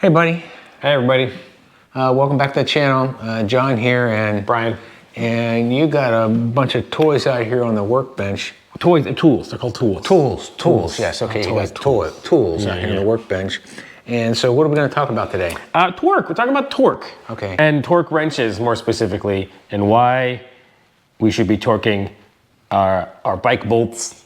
Hey, buddy. Hey, everybody. Welcome back to the channel. John here and Brian. And you got a bunch of toys out here on the workbench. Toys and tools. They're called tools. Tools. Yes. Okay. You got tools out here on the workbench. And so, what are we going to talk about today? Torque. We're talking about torque. Okay. And torque wrenches, more specifically, and why we should be torquing our bike bolts,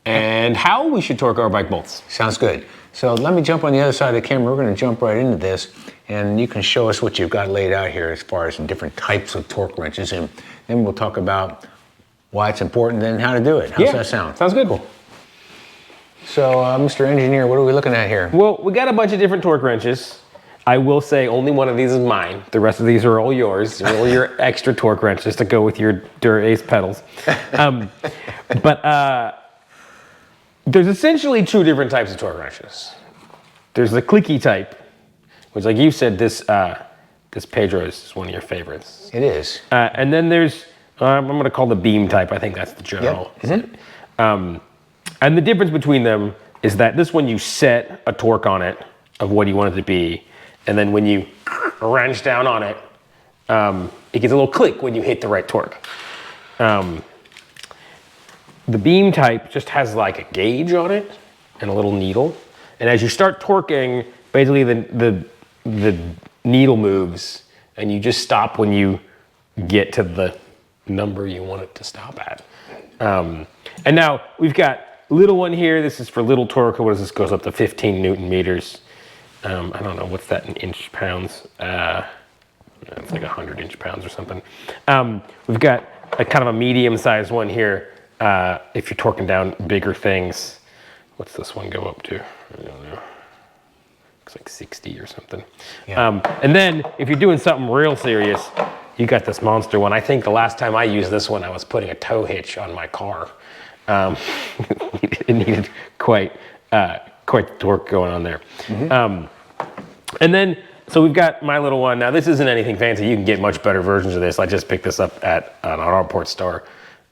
and how we should torque our bike bolts. Sounds good. So let me jump on the other side of the camera. We're going to jump right into this, and you can show us what you've got laid out here as far as different types of torque wrenches, and then we'll talk about why it's important and how to do it. How's that sound? Sounds good. Cool. So, Mr. Engineer, what are we looking at here? Well, we got a bunch of different torque wrenches. I will say only one of these is mine. The rest of these are all yours. All your extra torque wrenches to go with your Dura-Ace pedals. There's essentially two different types of torque wrenches. There's the clicky type, which, like you said, this Pedro is one of your favorites. It is. And then there's, I'm going to call the beam type. I think that's the general. Yep. Mm-hmm. And the difference between them is that this one you set a torque on it of what you want it to be, and then when you wrench down on it, it gets a little click when you hit the right torque. The beam type just has like a gauge on it and a little needle. And as you start torquing, basically the needle moves and you just stop when you get to the number you want it to stop at. And now we've got little one here. This is for little torque. What is this? Goes up to 15 Newton meters. I don't know, what's that in inch pounds? It's like 100 inch pounds or something. We've got a kind of a medium sized one here. If you're torquing down bigger things. What's this one go up to? I don't know. Looks like 60 or something. Yeah. And then if you're doing something real serious, you got this monster one. I think the last time I used this one, I was putting a tow hitch on my car. It needed quite the torque going on there. Mm-hmm. And then, so we've got my little one. Now this isn't anything fancy. You can get much better versions of this. I just picked this up at an Autoport store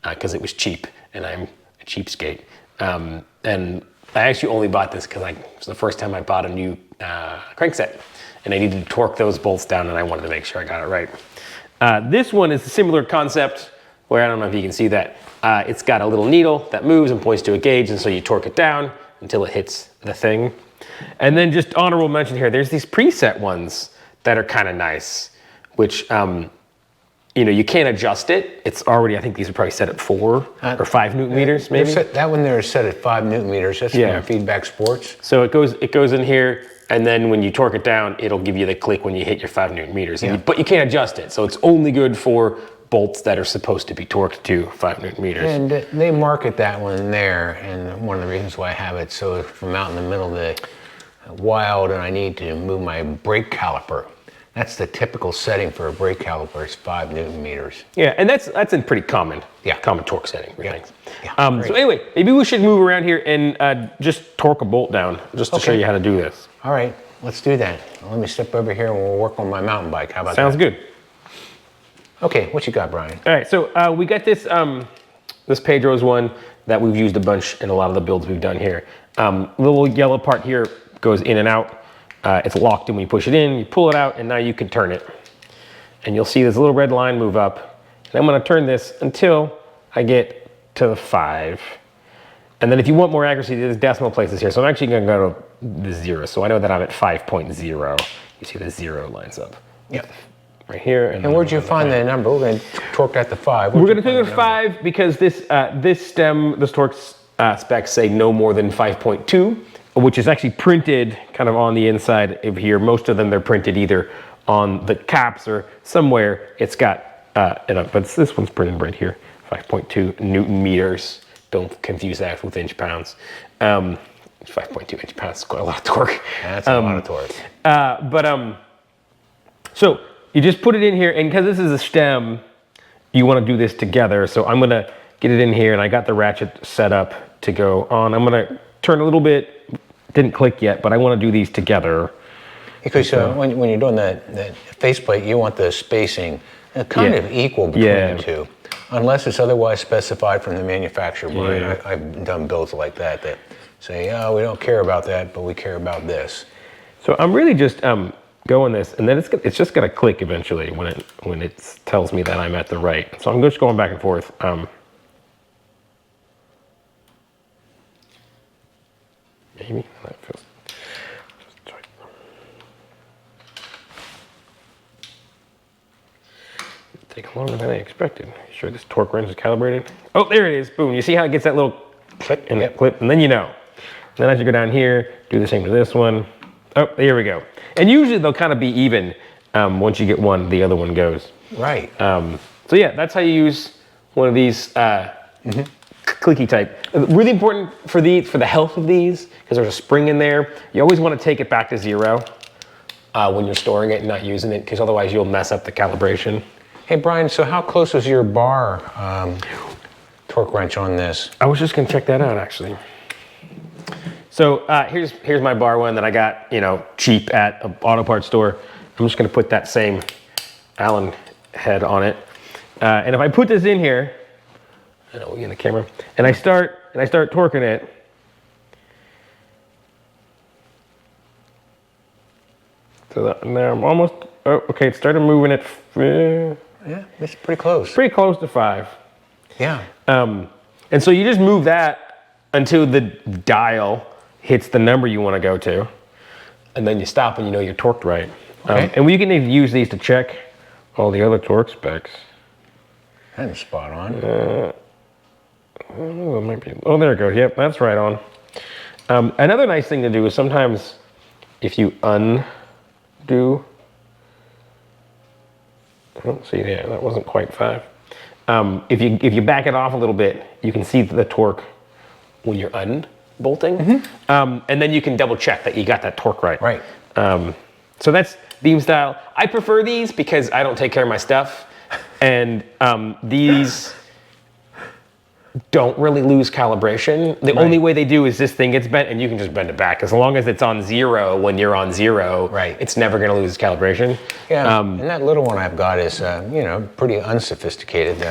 because it was cheap, and I'm a cheapskate. And I actually only bought this because it was the first time I bought a new crankset, and I needed to torque those bolts down, and I wanted to make sure I got it right. This one is a similar concept where, I don't know if you can see that, it's got a little needle that moves and points to a gauge, and so you torque it down until it hits the thing. And then just honorable mention here, there's these preset ones that are kind of nice, which, you can't adjust it. It's already, I think these are probably set at 4 or 5 Newton meters, maybe. That one there is set at 5 Newton meters. That's from Feedback Sports. So it goes in here, and then when you torque it down, it'll give you the click when you hit your 5 Newton meters. Yeah. But you can't adjust it. So it's only good for bolts that are supposed to be torqued to 5 Newton meters. And they market that one there, and one of the reasons why I have it, so if I'm out in the middle of the wild and I need to move my brake caliper, that's the typical setting for a brake caliper, is 5 Newton meters. Yeah, and that's a pretty common torque setting for things. Yeah, so anyway, maybe we should move around here and just torque a bolt down, just to show you how to do this. All right, let's do that. Let me step over here and we'll work on my mountain bike. How about that? Sounds good. Okay, what you got, Brian? All right, so we got this this Pedro's one that we've used a bunch in a lot of the builds we've done here. Little yellow part here goes in and out. It's locked in when you push it in, you pull it out, and now you can turn it. And you'll see this little red line move up. And I'm gonna turn this until I get to the 5. And then if you want more accuracy, there's decimal places here. So I'm actually gonna go to the 0. So I know that I'm at 5.0. You see the 0 lines up. Yep. Right here. And where'd you find that number? We're going to torque that to 5. We're going to torque it to 5 because this torque specs say no more than 5.2, which is actually printed kind of on the inside of here. Most of them, they're printed either on the caps or somewhere. It's got, but this one's printed right here, 5.2 Newton meters. Don't confuse that with inch pounds. 5.2 inch pounds is quite a lot of torque. That's a lot of torque. So you just put it in here, and because this is a stem, you want to do this together. So I'm going to get it in here, and I got the ratchet set up to go on. I'm going to turn a little bit. Didn't click yet, but I want to do these together. Because when you're doing that faceplate, you want the spacing kind of equal between the two, unless it's otherwise specified from the manufacturer. Brian, I've done builds like that say, oh, we don't care about that, but we care about this. So I'm really just going this, and then it's just gonna click eventually when it tells me that I'm at the right. So I'm just going back and forth. Maybe that feels. Taking longer than I expected. Sure, this torque wrench is calibrated. Oh, there it is. Boom. You see how it gets that little click and that clip, and then you know. And then as you go down here, do the same to this one. Oh, there we go. And usually they'll kind of be even. Once you get one, the other one goes. Right. So yeah, that's how you use one of these clicky type. Really important for the health of these, because there's a spring in there. You always want to take it back to 0 when you're storing it and not using it, because otherwise you'll mess up the calibration. Hey, Brian, so how close is your bar torque wrench on this? I was just gonna check that out, actually. So here's my bar one that I got, cheap at an auto parts store. I'm just gonna put that same Allen head on it. And if I put this in here, I know we get the camera, and I start torquing it. So now I'm almost, oh, okay, it started moving it. Yeah, it's pretty close. Pretty close to 5. Yeah. And so you just move that until the dial hits the number you want to go to, and then you stop and you know you're torqued right. Okay. And we can even use these to check all the other torque specs. That's spot on. Oh, it might be, oh, there it goes. Yep, that's right on. Another nice thing to do is sometimes if you undo, oh, see, yeah, that wasn't quite 5. If you back it off a little bit, you can see the torque when you're unbolting, and then you can double check that you got that torque right. Right. So that's beam style. I prefer these because I don't take care of my stuff, and these don't really lose calibration. The only way they do is this thing gets bent, and you can just bend it back. As long as it's on 0 when you're on 0, right, it's never going to lose calibration. Yeah, and that little one I've got is, pretty unsophisticated.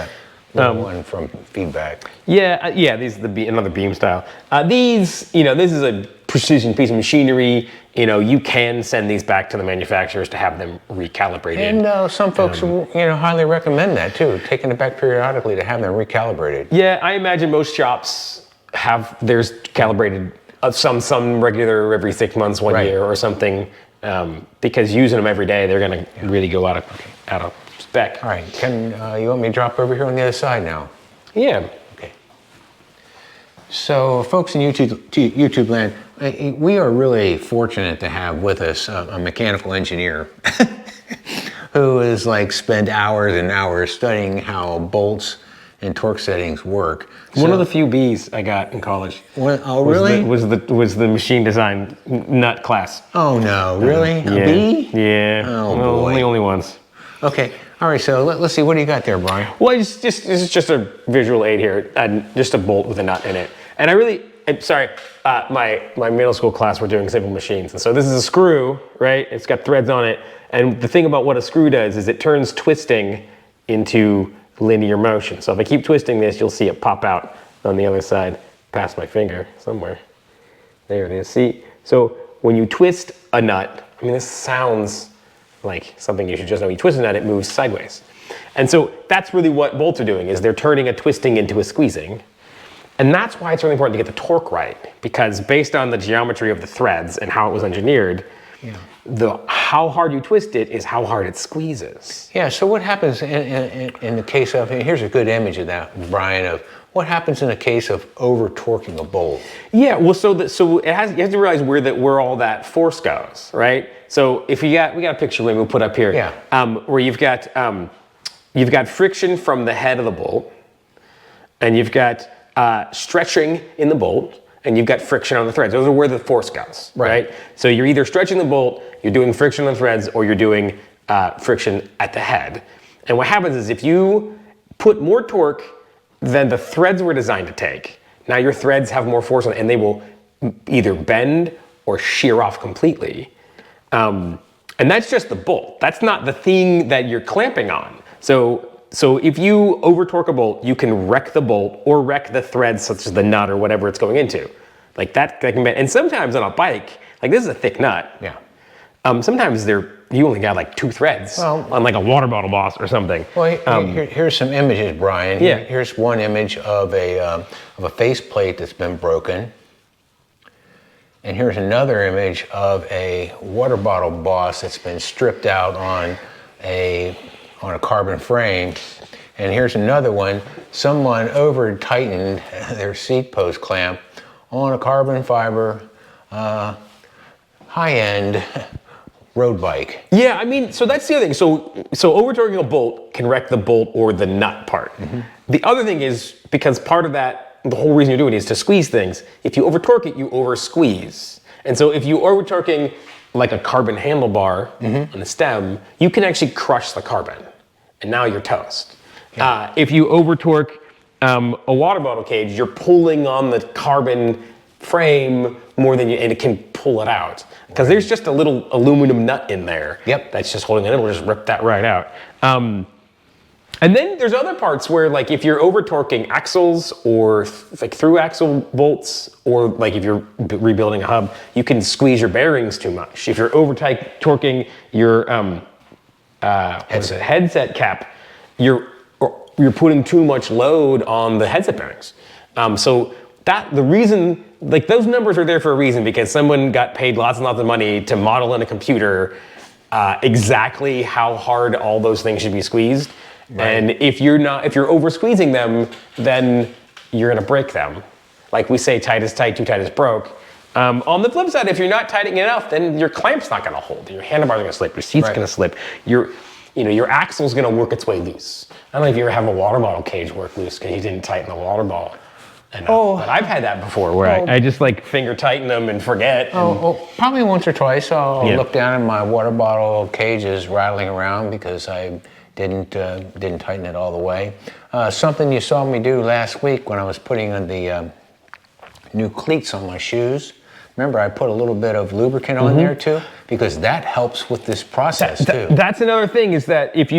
Little one from Feedback. Yeah, yeah. These are another beam style. These, this is a precision piece of machinery. You can send these back to the manufacturers to have them recalibrated. And some folks, highly recommend that too, taking it back periodically to have them recalibrated. Yeah, I imagine most shops have theirs calibrated some regular every 6 months, 1 year or something, because using them every day, they're going to really go out of spec. All right, you want me to drop over here on the other side now? Yeah. Okay. So folks in YouTube land, we are really fortunate to have with us a mechanical engineer who is spent hours and hours studying how bolts and torque settings work. One of the few B's I got in college. Oh, really? Was the machine design nut class. Oh no, really? Yeah. A B? Yeah. Oh well, boy. Only once. Okay. All right. So let's see. What do you got there, Brian? Well, this is just a visual aid here, and just a bolt with a nut in it. And my middle school class we're doing simple machines, and so this is a screw, right? It's got threads on it, and the thing about what a screw does is it turns twisting into linear motion. So if I keep twisting this, you'll see it pop out on the other side, past my finger somewhere. There it is. See? So when you twist a nut, this sounds like something you should just know. You twist a nut, it moves sideways. And so that's really what bolts are doing, is they're turning a twisting into a squeezing. And that's why it's really important to get the torque right, because based on the geometry of the threads and how it was engineered, how hard you twist it is how hard it squeezes. Yeah, so what happens in the case of, and here's a good image of that, Brian, of what happens in the case of over torquing a bolt? Yeah, well, you have to realize where all that force goes, right? So if we got a picture maybe we'll put up here, where you've got friction from the head of the bolt, and you've got stretching in the bolt, and you've got friction on the threads. Those are where the force goes, right? So you're either stretching the bolt, you're doing friction on the threads, or you're doing friction at the head. And what happens is if you put more torque than the threads were designed to take, now your threads have more force on it, and they will either bend or shear off completely. And that's just the bolt. That's not the thing that you're clamping on. So if you over torque a bolt, you can wreck the bolt or wreck the threads, such as the nut or whatever it's going into. That can bend. And sometimes on a bike, this is a thick nut. Yeah. sometimes you only got like 2 threads on like a water bottle boss or something. Well, here's some images, Brian. Yeah. Here's one image of a faceplate that's been broken. And here's another image of a water bottle boss that's been stripped out on a carbon frame. And here's another one. Someone over tightened their seat post clamp on a carbon fiber high-end road bike. Yeah, I mean, so that's the other thing. So over torquing a bolt can wreck the bolt or the nut part. The other thing is, because part of that, the whole reason you're doing it is to squeeze things. If you over torque it, you over squeeze. And so if you over torquing like a carbon handlebar on the stem, you can actually crush the carbon, and now you're toast. Yeah. If you over torque a water bottle cage, you're pulling on the carbon frame more than and it can pull it out. Because there's just a little aluminum nut in there. Yep. That's just holding it. It'll just rip that right out. And then there's other parts where, like, if you're over torquing axles or like through axle bolts, or like if you're rebuilding a hub, you can squeeze your bearings too much. If you're over torquing your headset cap, you're putting too much load on the headset bearings. So the reason, like, those numbers are there for a reason, because someone got paid lots and lots of money to model in a computer exactly how hard all those things should be squeezed. Right. And if you're over squeezing them, then you're gonna break them. Like we say, tight is tight, too tight is broke. On the flip side, if you're not tightening enough, then your clamp's not gonna hold. Your handlebars are gonna slip, your seat's gonna slip. Your axle's gonna work its way loose. I don't know if you ever have a water bottle cage work loose because you didn't tighten the water bottle. But I've had that before, where I just like finger tighten them and forget. Probably once or twice I'll look down and my water bottle cage is rattling around because I didn't tighten it all the way. Something you saw me do last week when I was putting on the new cleats on my shoes. Remember, I put a little bit of lubricant on there too, because that helps with this process too. That's another thing, is that if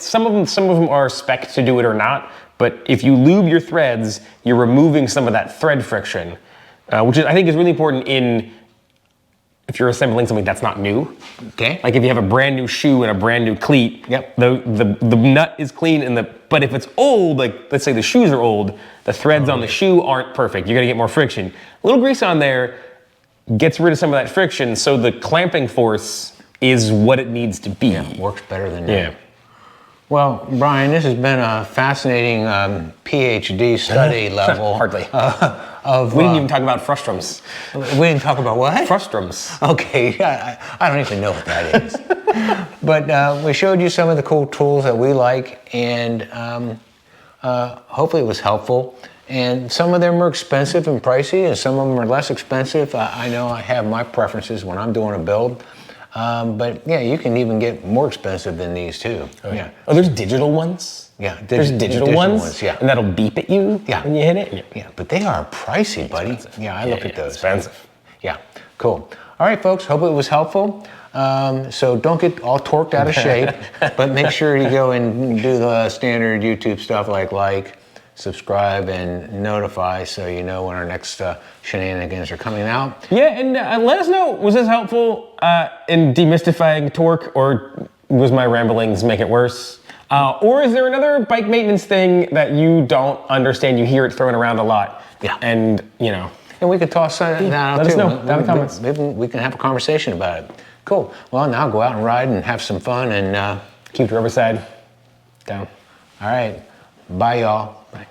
some of them are spec to do it or not. But if you lube your threads, you're removing some of that thread friction, which I think is really important if you're assembling something that's not new. Okay. Like if you have a brand new shoe and a brand new cleat, the nut is clean, but if it's old, like let's say the shoes are old, the threads on the shoe aren't perfect. You're gonna get more friction. A little grease on there gets rid of some of that friction, so the clamping force is what it needs to be. Yeah, works better than that. Well, Brian, this has been a fascinating PhD study level. Hardly. We didn't even talk about frustrums. We didn't talk about what? Frustrums. Okay, I don't even know what that is. But we showed you some of the cool tools that we like, and hopefully it was helpful. And some of them are expensive and pricey, and some of them are less expensive. I know I have my preferences when I'm doing a build. But yeah, you can even get more expensive than these too. Oh, there's digital ones? Yeah, there's digital ones? Yeah. And that'll beep at you when you hit it? Yeah, but they are pricey, buddy. Yeah, I look at those. Expensive. Yeah, cool. All right, folks, hope it was helpful. So don't get all torqued out of shape, but make sure you go and do the standard YouTube stuff like, subscribe, and notify so you know when our next shenanigans are coming out. Yeah, and let us know, was this helpful in demystifying torque, or was my ramblings make it worse? Or is there another bike maintenance thing that you don't understand? You hear it thrown around a lot. Yeah. And, And we could toss that out let too. us know down in the comments. Maybe we can have a conversation about it. Cool. Well, now go out and ride and have some fun and keep the rubber side down. All right. Bye, y'all. Bye.